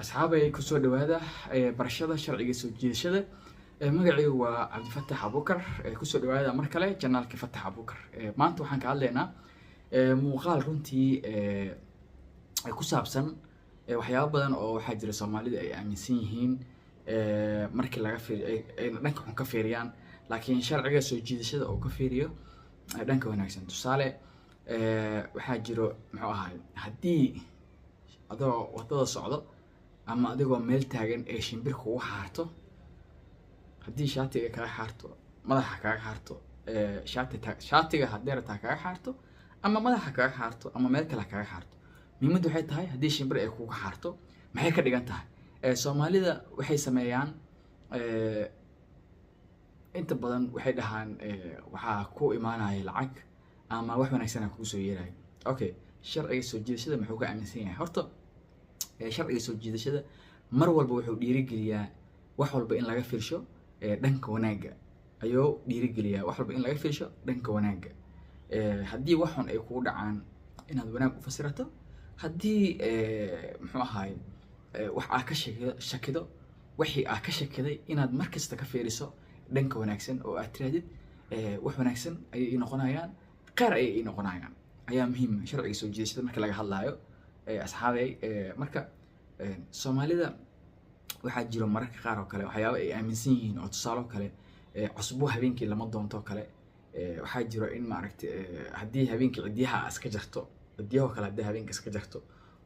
أصحابي كسر دوادا برشة شرعي سو جيشة مقعي وعبدالفتاح أبو بكر كسر دوادا مركلة جنال كفتح أبو بكر ما أنتوا حنك علينا muuqaal runtii ku saabsan waxyaabo badan oo waxaa jira Soomaalida ay aaminsan yihiin markii laga fiiriyo ay dhanka xun ka fiiriyaan laakiin sharciga soo jiidashada oo ka fiiriyo dhanka wanaagsan tusaale waxaa jiro muxuu ahaay haddii adoo wadada socdo ama adigoo meel taagan ee shimbir kugu xaarto haddii shaatiga kaga xaarto madaxa kaga xaarto shaatiga haddii rabtaa kaga xaarto ama madaxa kaga xaarto ama meel kale kaga xaarto muhiimadu waxay tahay haddii shimbir ay kugu xaarto maxay ka dhigan tahay Soomaalida waxay sameeyaan inta badan waxay dhahaan waxaa ku imaanaya lacag ama wax wanaagsan kugu soo yeerayo okay sharciga soo jiidashada muxuu ka aaminsan yahay horta sharciga soo jiidashada mar walba wuxuu dhiirigeliyaa wax walba in laga fiirsho dhanka wanaagga ayuu dhiirigeliyaa wax walba in laga fiirsho dhanka wanaagga haddii wax xun ay kugu dhacaan inaad wanaag u fasirato haddii muxuu ahaay wax aad ka shakido wixii aad ka shakiday inaad mar kasta ka fiiriso dhanka wanaagsan oo aad tiraadid wax wanaagsan ayay noqonayaan qaar ayay noqonayaan ayaa muhiim sharciga soo jiidashada marka laga hadlaayo asxaabay marka Soomaalida waxaa jiro mararka qaar oo kale waxyaabo ay aaminsan yihiin oo tusaale kale cusbo habeenkii lama doonto kale waxaa jiro in maaragtay haddii habeenkii cidiyaha iska jarto cidiyaha kale haddii habeenkii iska jarto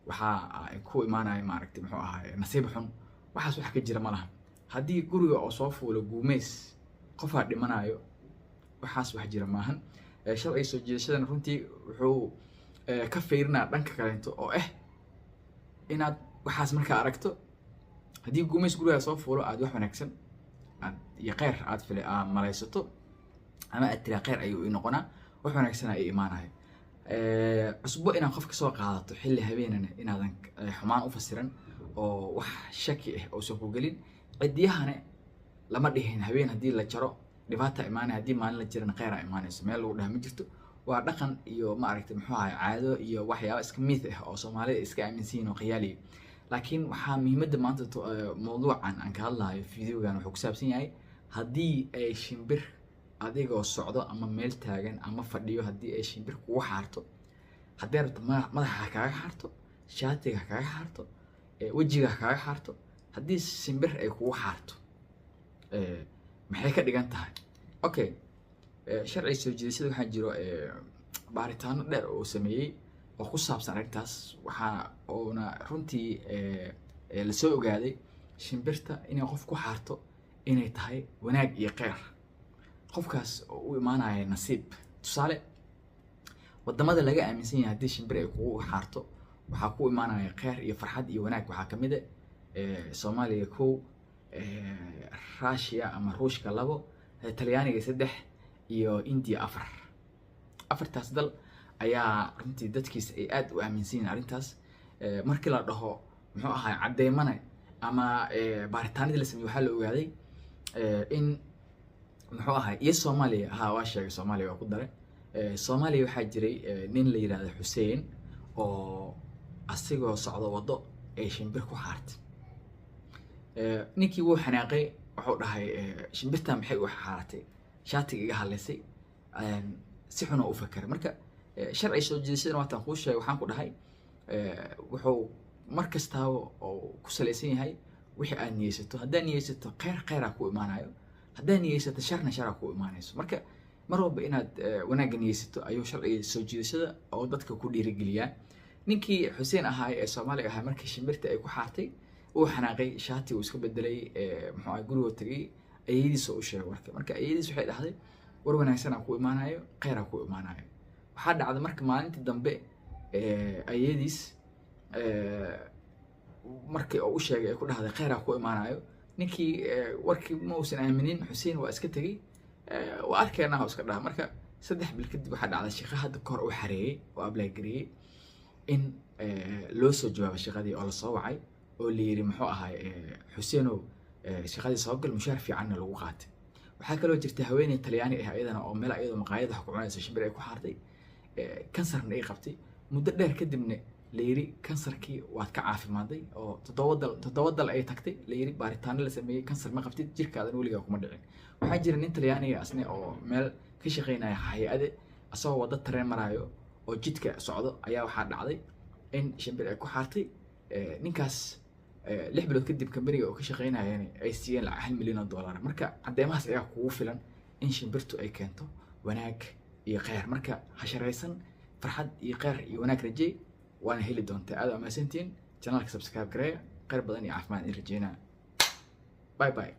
waxaa ku imaanaya maaragtay muxuu ahaay nasiib xun waxaas wax ka jira ma laha haddii guriga oo soo fuulo guumeys qofaa dhimanayo waxaas wax jira maahan sharciga soo jiidashadana runtii wuxuu ka fiirinaa dhanka kaleento oo inaad waxaas markaa aragto haddii guumeys guriga soo fuulo aad wax wanaagsan aad iyo khayr aad malaysato ama aad tira khayr ayuu noqonaa wax wanaagsan ay imaanayo cusbo inaad qof ka soo qaadato xilli habeenana inaadan xumaan u fasiran oo wax shaki ah oo soo ku galin cidiyahana lama dhihin habeen haddii la jaro dhibaata imaanay haddii maalin la jirana khayr ay imaanayso meel lagu dhaha ma jirto waa dhaqan iyo ma aragtay muxuu ahaay caado iyo waxyaabo iska myth ah oo Soomaalida iska aaminsan yihiin oo khiyaali laakiin waxaa muhiimadda maanta mawduucan aan ka hadlayo fiidiyogan wuxuu ku saabsan yahay haddii ay shimbir adigoo socdo ama meel taagan ama fadhiyo haddii ay shimbir kugu xaarto haddii rabto madaxa kaga xaarto shaatiga kaga xaarto wajiga kaga xaarto haddii shimbir ay kugu xaarto maxay ka dhigan tahay okay sharci soo jiidashada waxaa jiro baaritaano dheer oo sameeyay oo ku saabsan arrintaas waxaa oona runtii la soo ogaaday shimbirta inay qof ku xaarto inay tahay wanaag iyo khayr qofkaas oo u imaanaya nasiib tusaale wadamada laga aaminsan yahay haddii shimbir ay kugu xaarto waxaa ku imaanaya khayr iyo farxad iyo wanaag waxaa kamid ah Soomaaliya 1 Russia ama Ruushka 2 Talyaaniga 3 iyo India 4 afartaas dal ayaa runtii dadkiisa ay aad u aaminsan yihiin arrintaas markii la dhaho muxuu ahaay cadeymana ama baaritaanadii la sameeyay waxaa la ogaaday in muxuu ahaay iyo Soomaaliya waa sheegay Soomaaliya waa ku daray Soomaaliya waxaa jiray nin la yiraahdo Xuseen oo asigoo socdo wado ay shimbir ku xaartay ninkii wuu xanaaqay wuxuu dhahay shimbirta maxay u xaartay shaatiga iga haleysay si xun oo u fakiray marka sharci soo jiidashada waatan ku sheegay waxaan ku dhahay wuxuu markasta oo ku saleysan yahay wixii aad niyeysato haddii niyeysato khayr ku imaanayo haddii niyeysato sharna ku imaanayso marka mar walba inaad wanaag niyeysato ayuu sharci soo jiidashada oo dadka ku dhiirigeliyaa ninkii Xuseen ahaa ee Soomaaliga ahaa markii shimbirta ay ku xaartay uu xanaaqay shaati uu iska bedelay muxuu ahaa guriga tagay ayadiisa u sheegay marka ayadiisa waxay dhahday war wanaagsan ku imaanayo khayr ku imaanayo waxaa dhacday marka maalintii dambe ayadiis markii uu sheegay ay ku dhahday khayr ku imaanayo ninkii warkii ma uusan aaminin Xuseen waa iska tagay waa arkeenaa oo iska dhaha marka 3 bil kadib waxaa dhacday shaqo hadda kor u xareeyay oo apply gariyay in loo soo jawaabo shaqadii oo la soo wacay oo la yiri muxuu ahaay Xuseenow shaqadii soo gal mushaar fiican lagu qaatay waxaa kaloo jirta haweeney Talyaani ah ayadana oo meel ayadoo maqaayad wax ku cunaysa shimbir ay ku xaartay kansarna ay qabtay muddo dheer kadibna layiri kansarkii waad ka caafimaaday oo toddoba dal ay tagtay layiri baaritaano la sameeyey kansar ma qabtid jirkaadan weligaa kuma dhicin waxaa jira nin talyaaniga asne oo meel ka shaqeynaya hay-ade asagoo waddo tareen maraayo oo jidka socdo ayaa waxaa dhacday in shimbir ay ku xaartay ninkaas 6 bilood kadib kambaniga oo ka shaqeynayeen ay siiyeen lacag $1 milyan marka caddeemahaas ayaa kugu filan in shimbirtu ay keento wanaag iyo khayr marka hasharaysan farxad iyo khayr iyo wanaag rajay وانا هيلي دونتا هذا ما سنتين channel subscribe قرية خير بدني عافمان رجينا باي باي